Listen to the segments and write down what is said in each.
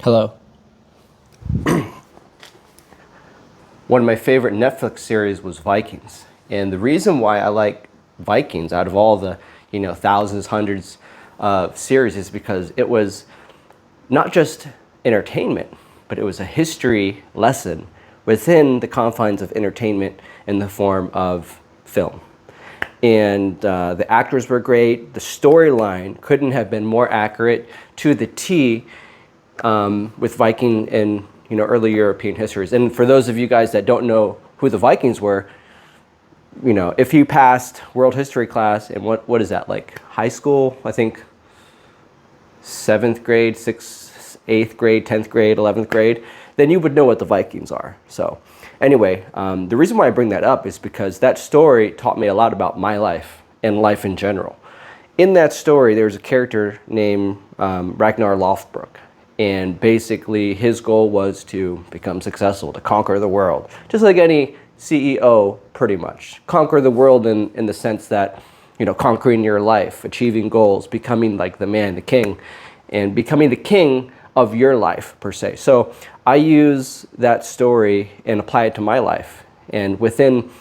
Hello. One of my favorite Netflix series was Vikings. And the reason why I like Vikings out of all the, thousands, hundreds of series is because it was not just entertainment, but it was a history lesson within the confines of entertainment in the form of film. And the actors were great. The storyline couldn't have been more accurate to the T with Viking and early European histories. And for those of you guys that don't know who the Vikings were, if you passed world history class in what is that, like high school, I think 7th grade, 6th, 8th grade, 10th grade, 11th grade, then you would know what the Vikings are. So anyway, the reason why I bring that up is because that story taught me a lot about my life and life in general. In that story, there's a character named Ragnar Lothbrok. And basically, his goal was to become successful, to conquer the world. Just like any CEO, pretty much. Conquer the world in the sense that, conquering your life, achieving goals, becoming like the man, the king, and becoming the king of your life, per se. So I use that story and apply it to my life. And within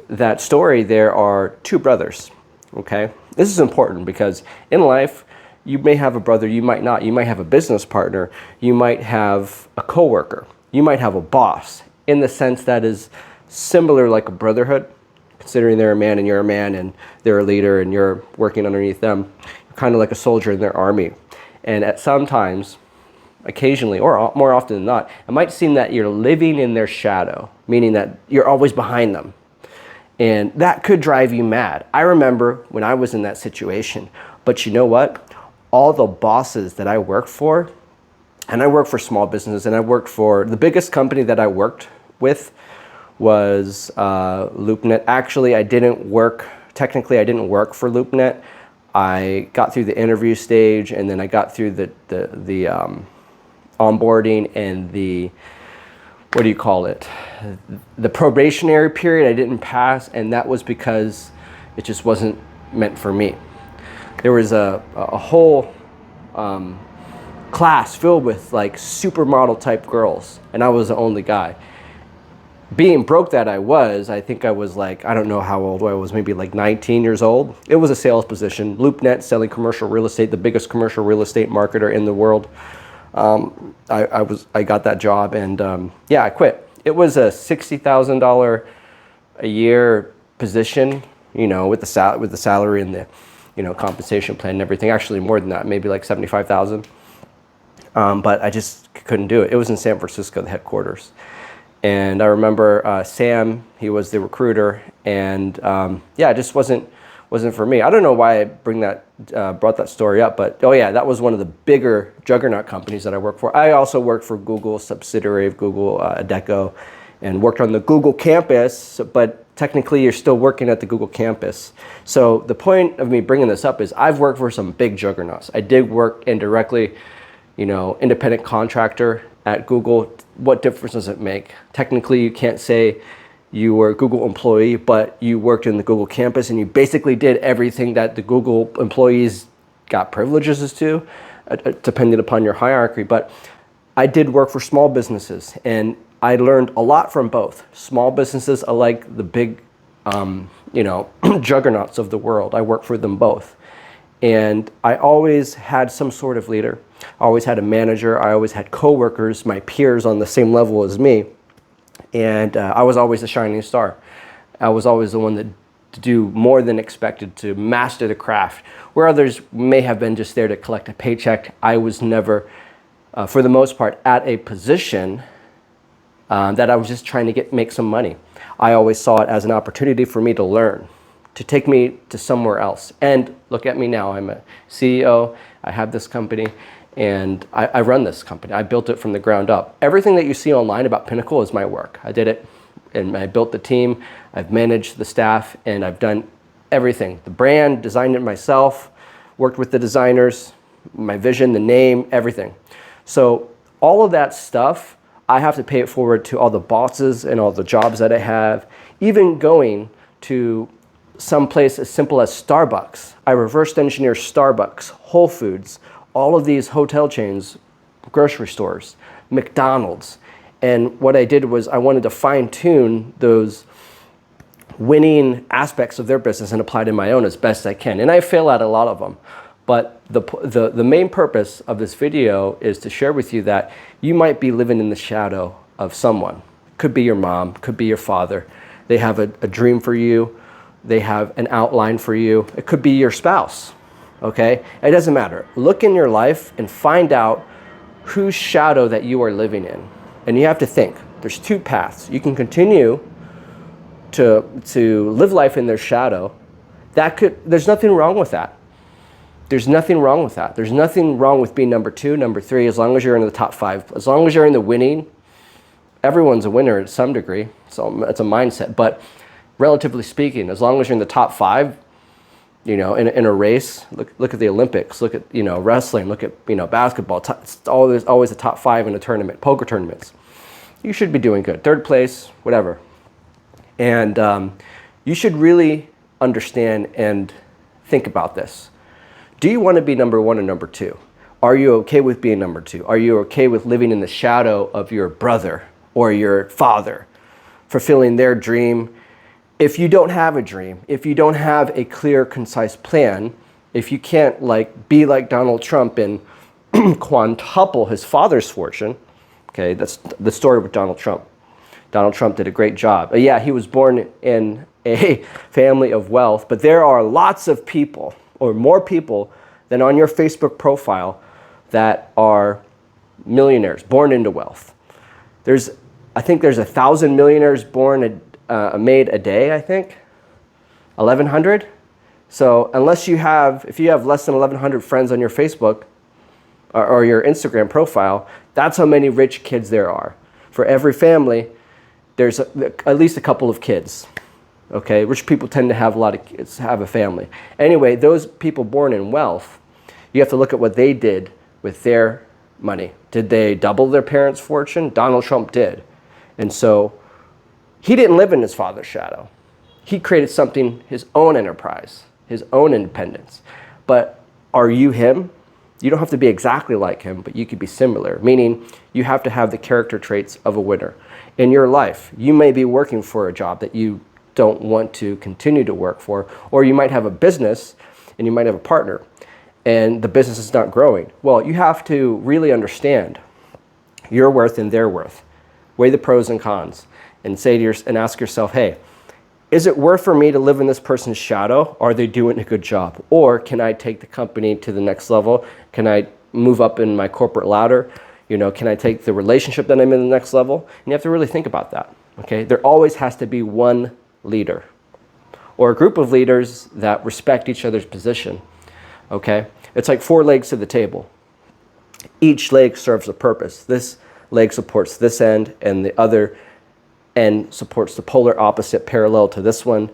that story, there are two brothers, okay? This is important because in life, you may have a brother, you might not. You might have a business partner. You might have a coworker. You might have a boss in the sense that is similar like a brotherhood, considering they're a man and you're a man and they're a leader and you're working underneath them. You're kind of like a soldier in their army. And at some times, occasionally, or more often than not, it might seem that you're living in their shadow, meaning that you're always behind them. And that could drive you mad. I remember when I was in that situation. But you know what? All the bosses that I worked for, and I worked for small businesses, and I worked for the biggest company that I worked with was LoopNet. Actually, technically I didn't work for LoopNet. I got through the interview stage, and then I got through the onboarding and the, the probationary period. I didn't pass, and that was because it just wasn't meant for me. There was a whole class filled with like supermodel type girls, and I was the only guy. Being broke that I think I was like, I don't know how old I was, maybe like 19 years old. It was a sales position, LoopNet, selling commercial real estate, the biggest commercial real estate marketer in the world. I got that job, and I quit. It was a $60,000 a year position, with the salary and the compensation plan and everything. Actually more than that, maybe like 75,000. But I just couldn't do it. It was in San Francisco, the headquarters. And I remember Sam, he was the recruiter, and it just wasn't for me. I don't know why I brought that story up, but that was one of the bigger juggernaut companies that I worked for. I also worked for Google, subsidiary of Google, Adecco, and worked on the Google campus, but technically you're still working at the Google campus. So the point of me bringing this up is I've worked for some big juggernauts. I did work indirectly, independent contractor at Google. What difference does it make? Technically, you can't say you were a Google employee, but you worked in the Google campus and you basically did everything that the Google employees got privileges to, depending upon your hierarchy. But I did work for small businesses, and I learned a lot from both. Small businesses are like the big, juggernauts of the world. I worked for them both. And I always had some sort of leader. I always had a manager. I always had coworkers, my peers on the same level as me. And I was always the shining star. I was always the one that to do more than expected, to master the craft. Where others may have been just there to collect a paycheck, I was never, for the most part, at a position that I was just trying to make some money. I always saw it as an opportunity for me to learn, to take me to somewhere else. And look at me now, I'm a CEO, I have this company, and I run this company. I built it from the ground up. Everything that you see online about Pinnacle is my work. I did it, and I built the team, I've managed the staff, and I've done everything. The brand, designed it myself, worked with the designers, my vision, the name, everything. So all of that stuff, I have to pay it forward to all the bosses and all the jobs that I have, even going to some place as simple as Starbucks. I reversed engineer Starbucks, Whole Foods, all of these hotel chains grocery stores, McDonald's. And what I did was I wanted to fine-tune those winning aspects of their business and apply to my own as best I can. And I fail at a lot of them. But the main purpose of this video is to share with you that you might be living in the shadow of someone. Could be your mom, could be your father. They have a dream for you. They have an outline for you. It could be your spouse, okay? It doesn't matter. Look in your life and find out whose shadow that you are living in. And you have to think, there's two paths. You can continue to live life in their shadow. There's nothing wrong with that. There's nothing wrong with that. There's nothing wrong with being number 2, number 3, as long as you're in the top 5. As long as you're in the winning, everyone's a winner at some degree. So it's a mindset. But relatively speaking, as long as you're in the top 5, in a race, look at the Olympics, look at, wrestling, look at, basketball. It's always the top 5 in a tournament, poker tournaments. You should be doing good. 3rd place, whatever. And you should really understand and think about this. Do you want to be number 1 or number 2? Are you okay with being number 2? Are you okay with living in the shadow of your brother or your father, fulfilling their dream? If you don't have a dream, if you don't have a clear, concise plan, if you can't be like Donald Trump and quintuple his father's fortune, okay, that's the story with Donald Trump. Donald Trump did a great job. Yeah, he was born in a family of wealth, but there are lots of people, or more people than on your Facebook profile, that are millionaires, born into wealth. I think there's 1,000 millionaires made a day, I think. 1,100? So if you have less than 1,100 friends on your Facebook or your Instagram profile, that's how many rich kids there are. For every family, there's at least a couple of kids. Okay, rich people tend to have a lot of kids, have a family. Anyway, those people born in wealth, you have to look at what they did with their money. Did they double their parents' fortune? Donald Trump did. And so he didn't live in his father's shadow. He created something, his own enterprise, his own independence. But are you him? You don't have to be exactly like him, but you could be similar, meaning you have to have the character traits of a winner. In your life, you may be working for a job that you don't want to continue to work for, or you might have a business and you might have a partner and the business is not growing. Well, you have to really understand your worth and their worth. Weigh the pros and cons and ask yourself, hey, is it worth for me to live in this person's shadow? Are they doing a good job? Or can I take the company to the next level? Can I move up in my corporate ladder? Can I take the relationship that I'm in the next level? And you have to really think about that. Okay, there always has to be one leader or a group of leaders that respect each other's position. Okay, it's like 4 legs to the table. Each leg serves a purpose. This leg supports this end and the other end supports the polar opposite, parallel to this one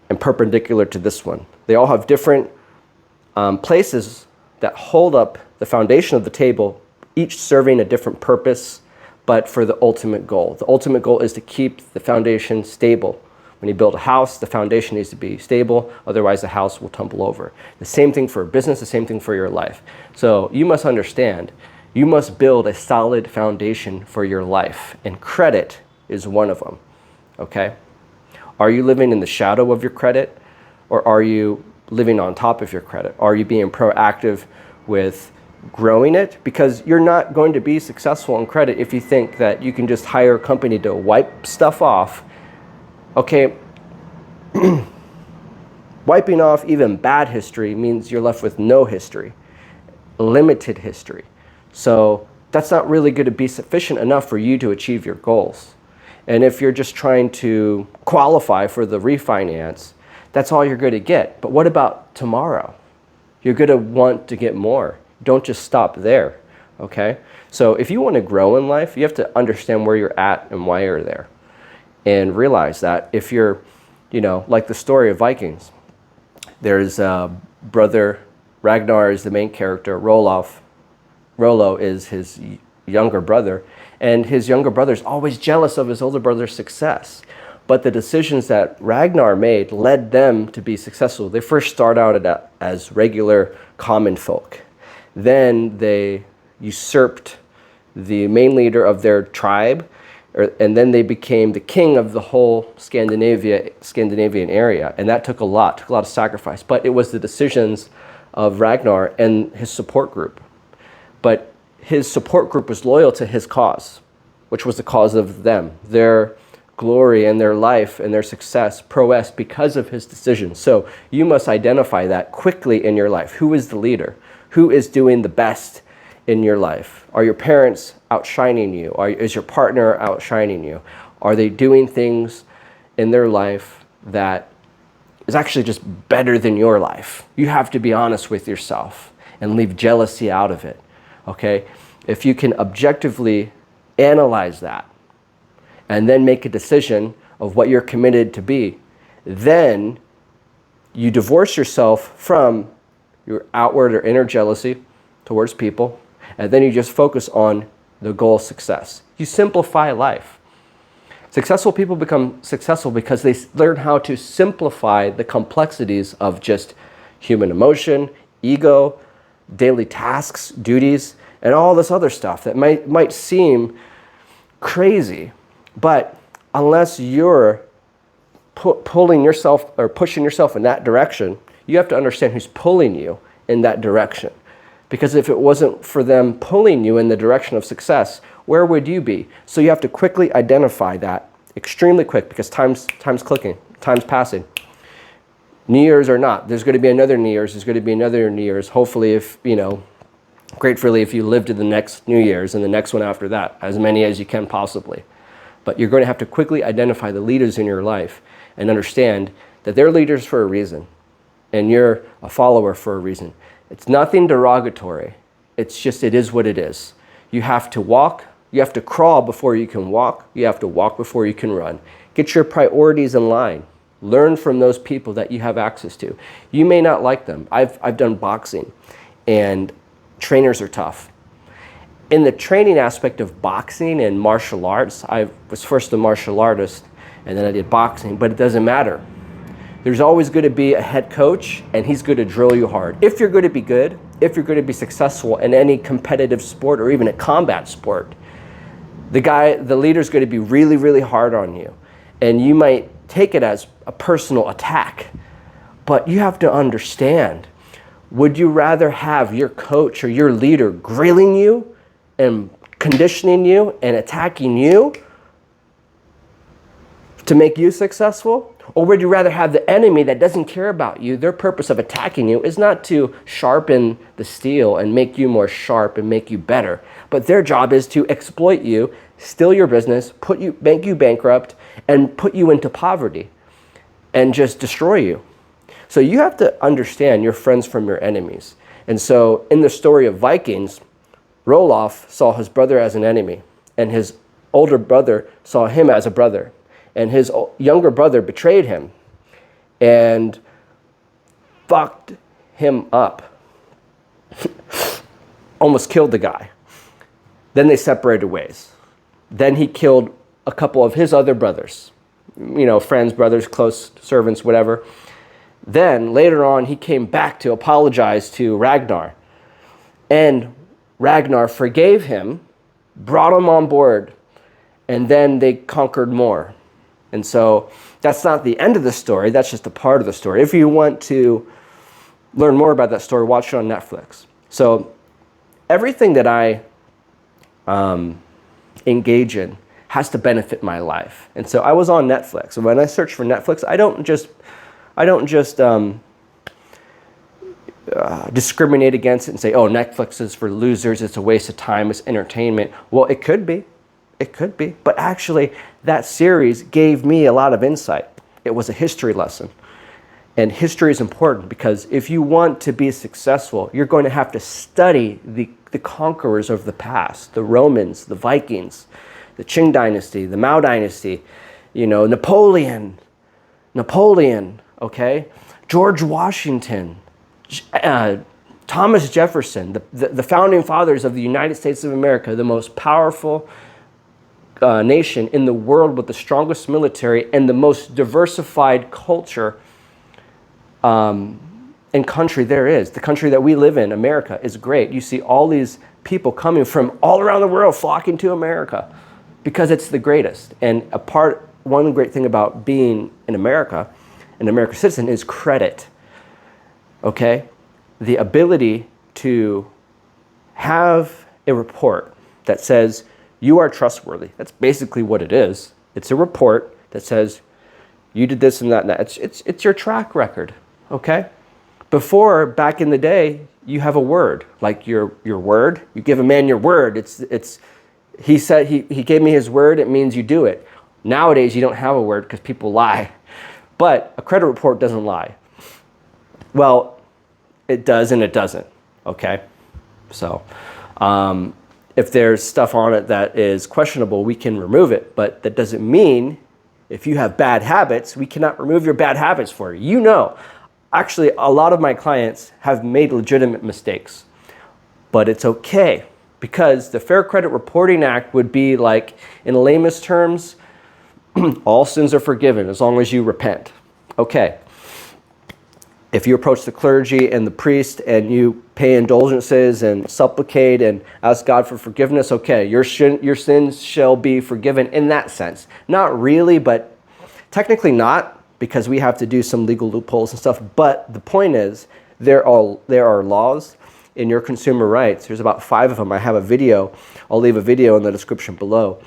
and perpendicular to this one. They all have different places that hold up the foundation of the table, each serving a different purpose, but for the ultimate goal. The ultimate goal is to keep the foundation stable. When you build a house, the foundation needs to be stable, otherwise the house will tumble over. The same thing for business, the same thing for your life. So you must understand, you must build a solid foundation for your life, and credit is one of them, okay? Are you living in the shadow of your credit, or are you living on top of your credit? Are you being proactive with growing it? Because you're not going to be successful in credit if you think that you can just hire a company to wipe stuff off. Okay, wiping off even bad history means you're left with no history, limited history. So that's not really going to be sufficient enough for you to achieve your goals. And if you're just trying to qualify for the refinance, that's all you're going to get. But what about tomorrow? You're going to want to get more. Don't just stop there, okay? So if you want to grow in life, you have to understand where you're at and why you're there. And realize that if you're, like the story of Vikings, there's brother, Ragnar is the main character, Rollo is his younger brother, and his younger brother's always jealous of his older brother's success. But the decisions that Ragnar made led them to be successful. They first start out as regular common folk. Then they usurped the main leader of their tribe, and then they became the king of the whole Scandinavian area. And that took a lot of sacrifice. But it was the decisions of Ragnar and his support group. But his support group was loyal to his cause, which was the cause of them, their glory and their life and their success, prowess, because of his decisions. So you must identify that quickly in your life. Who is the leader? Who is doing the best in your life? Are your parents outshining you? Is your partner outshining you? Are they doing things in their life that is actually just better than your life? You have to be honest with yourself and leave jealousy out of it, okay? If you can objectively analyze that and then make a decision of what you're committed to be, then you divorce yourself from your outward or inner jealousy towards people, and then you just focus on the goal success. You simplify life. Successful people become successful because they learn how to simplify the complexities of just human emotion, ego, daily tasks, duties, and all this other stuff that might seem crazy. But unless you're pulling yourself or pushing yourself in that direction, you have to understand who's pulling you in that direction. Because if it wasn't for them pulling you in the direction of success, where would you be? So you have to quickly identify that, extremely quick, because time's clicking, time's passing. New Year's or not, there's going to be another New Year's, there's going to be another New Year's. Hopefully, if, gratefully, if you live to the next New Year's and the next one after that, as many as you can possibly. But you're going to have to quickly identify the leaders in your life and understand that they're leaders for a reason, and you're a follower for a reason. It's nothing derogatory. It's just, it is what it is. You have to walk, you have to crawl before you can walk, you have to walk before you can run. Get your priorities in line. Learn from those people that you have access to. You may not like them. I've done boxing, and trainers are tough. In the training aspect of boxing and martial arts, I was first a martial artist, and then I did boxing, but it doesn't matter. There's always going to be a head coach, and he's going to drill you hard. If you're going to be good, if you're going to be successful in any competitive sport or even a combat sport, the leader's going to be really, really hard on you. And you might take it as a personal attack. But you have to understand, would you rather have your coach or your leader grilling you and conditioning you and attacking you to make you successful? Or would you rather have the enemy that doesn't care about you? Their purpose of attacking you is not to sharpen the steel and make you more sharp and make you better. But their job is to exploit you, steal your business, make you bankrupt, and put you into poverty and just destroy you. So you have to understand your friends from your enemies. And so in the story of Vikings, Roloff saw his brother as an enemy, and his older brother saw him as a brother. And his younger brother betrayed him and fucked him up. Almost killed the guy. Then they separated ways. Then he killed a couple of his other brothers, friends, brothers, close servants, whatever. Then later on, he came back to apologize to Ragnar. And Ragnar forgave him, brought him on board, and then they conquered more. And so that's not the end of the story. That's just a part of the story. If you want to learn more about that story, watch it on Netflix. So everything that I engage in has to benefit my life. And so I was on Netflix. And when I search for Netflix, I don't just discriminate against it and say, oh, Netflix is for losers, it's a waste of time, it's entertainment. Well, it could be. It could be. But actually, that series gave me a lot of insight. It was a history lesson. And history is important because if you want to be successful, you're going to have to study the conquerors of the past, the Romans, the Vikings, the Qing dynasty, the Mao dynasty, Napoleon, okay? George Washington, Thomas Jefferson, the founding fathers of the United States of America, the most powerful nation in the world with the strongest military and the most diversified culture and country there is. The country that we live in, America, is great. You see all these people coming from all around the world flocking to America because it's the greatest. And one great thing about being in America, an American citizen, is credit. Okay? The ability to have a report that says you are trustworthy. That's basically what it is. It's a report that says you did this and that and that. It's your track record. Okay? Before, back in the day, you have a word, like your word. You give a man your word. He said he gave me his word. It means you do it. Nowadays, you don't have a word because people lie. But a credit report doesn't lie. Well, it does and it doesn't. Okay, so if there's stuff on it that is questionable, we can remove it. But that doesn't mean if you have bad habits, we cannot remove your bad habits for you. You know. Actually, a lot of my clients have made legitimate mistakes, but it's okay because the Fair Credit Reporting Act would be like, in layman's terms, all sins are forgiven as long as you repent. Okay. If you approach the clergy and the priest and you pay indulgences and supplicate and ask God for forgiveness, okay, your sins shall be forgiven in that sense. Not really, but technically not, because we have to do some legal loopholes and stuff. But the point is, there are laws in your consumer rights. There's about 5 of them. I have a video. I'll leave a video in the description below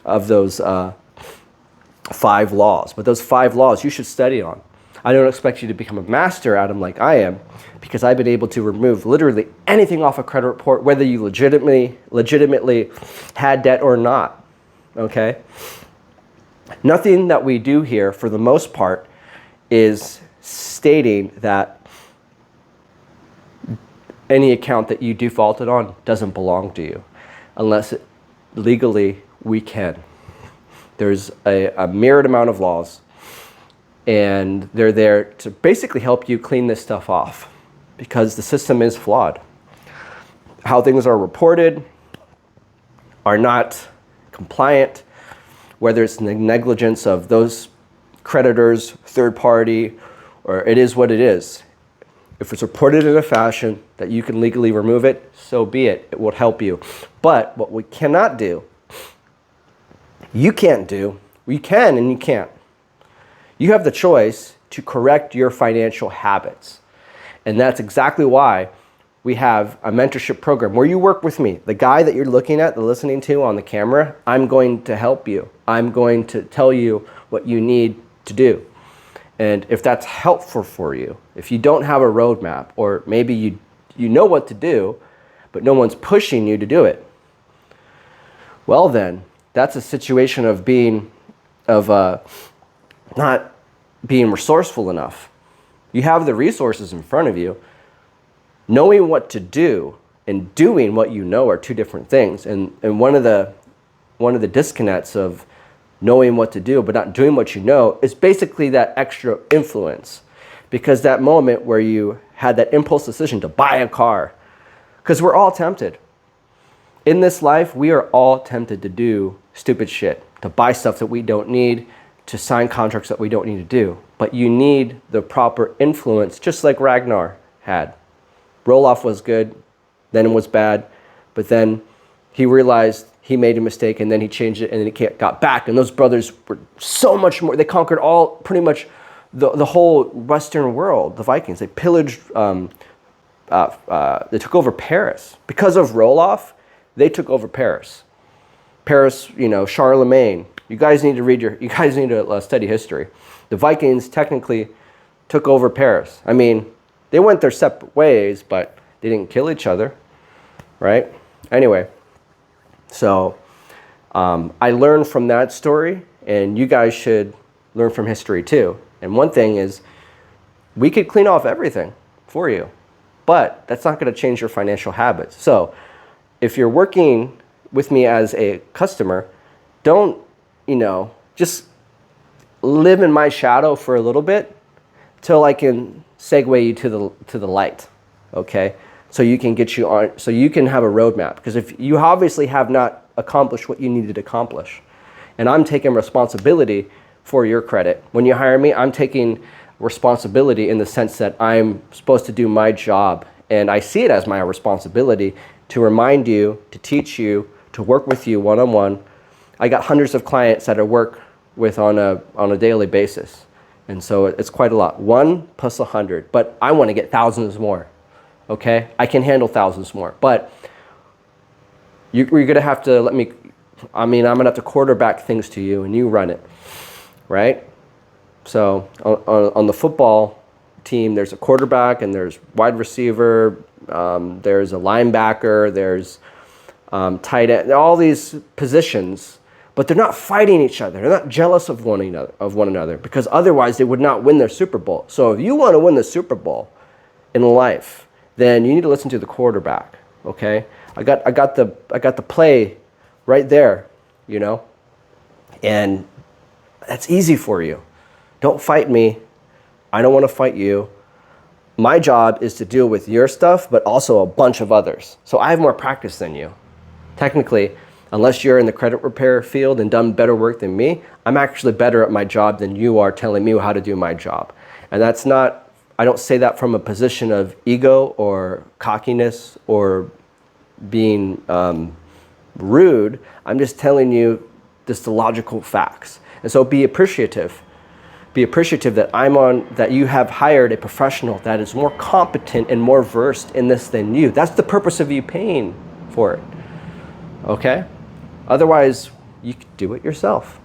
of those 5 laws. But those 5 laws you should study on. I don't expect you to become a master at them like I am, because I've been able to remove literally anything off a credit report, whether you legitimately had debt or not. Okay? Nothing that we do here, for the most part, is stating that any account that you defaulted on doesn't belong to you, unless legally we can. There's a myriad amount of laws, and they're there to basically help you clean this stuff off, because the system is flawed. How things are reported are not compliant, whether it's the negligence of those creditors, third party, or it is what it is. If it's reported in a fashion that you can legally remove it, so be it. It will help you. But what we cannot do, you can't do, we can and you can't. You have the choice to correct your financial habits. And that's exactly why we have a mentorship program where you work with me. The guy that you're looking at, the listening to on the camera, I'm going to help you. I'm going to tell you what you need to do. And if that's helpful for you, if you don't have a roadmap, or maybe you know what to do, but no one's pushing you to do it, well then, that's a situation of not being resourceful enough. You have the resources in front of you. Knowing what to do and doing what you know are 2 different things. And one of the disconnects of knowing what to do but not doing what you know is basically that extra influence. Because that moment where you had that impulse decision to buy a car, because we're all tempted. In this life, we are all tempted to do stupid shit, to buy stuff that we don't need, to sign contracts that we don't need to do. But you need the proper influence, just like Ragnar had. Roll-off was good, then it was bad, but then he realized he made a mistake, and then he changed it, and then he got back. And those brothers were so much more. They conquered pretty much the whole Western world, the Vikings. They pillaged, they took over Paris. Because of Roll-off, they took over Paris. Paris, Charlemagne. You guys need to study history. The Vikings technically took over Paris. I mean, they went their separate ways, but they didn't kill each other, right? Anyway, so I learned from that story, and you guys should learn from history too. And one thing is, we could clean off everything for you, but that's not going to change your financial habits. So if you're working with me as a customer, don't, just live in my shadow for a little bit till I can segue you to the light, okay? So you can get you on, so you can have a roadmap. Because if you obviously have not accomplished what you needed to accomplish, and I'm taking responsibility for your credit. When you hire me, I'm taking responsibility in the sense that I'm supposed to do my job, and I see it as my responsibility to remind you, to teach you, to work with you one-on-one. I got hundreds of clients that I work with on a daily basis. And so it's quite a lot. 1 plus 100, but I want to get thousands more, okay? I can handle thousands more, but you're going to have to let me, I'm going to have to quarterback things to you and you run it, right? So on the football team, there's a quarterback and there's wide receiver, there's a linebacker, there's tight end, all these positions, but they're not fighting each other. They're not jealous of one another because otherwise they would not win their Super Bowl. So if you want to win the Super Bowl in life, then you need to listen to the quarterback, okay? I got the play right there, you know? And that's easy for you. Don't fight me. I don't want to fight you. My job is to deal with your stuff, but also a bunch of others. So I have more practice than you. Technically, unless you're in the credit repair field and done better work than me, I'm actually better at my job than you are telling me how to do my job. And that's not, I don't say that from a position of ego or cockiness or being rude. I'm just telling you just the logical facts. And so be appreciative. Be appreciative that you have hired a professional that is more competent and more versed in this than you. That's the purpose of you paying for it. Okay? Otherwise, you could do it yourself.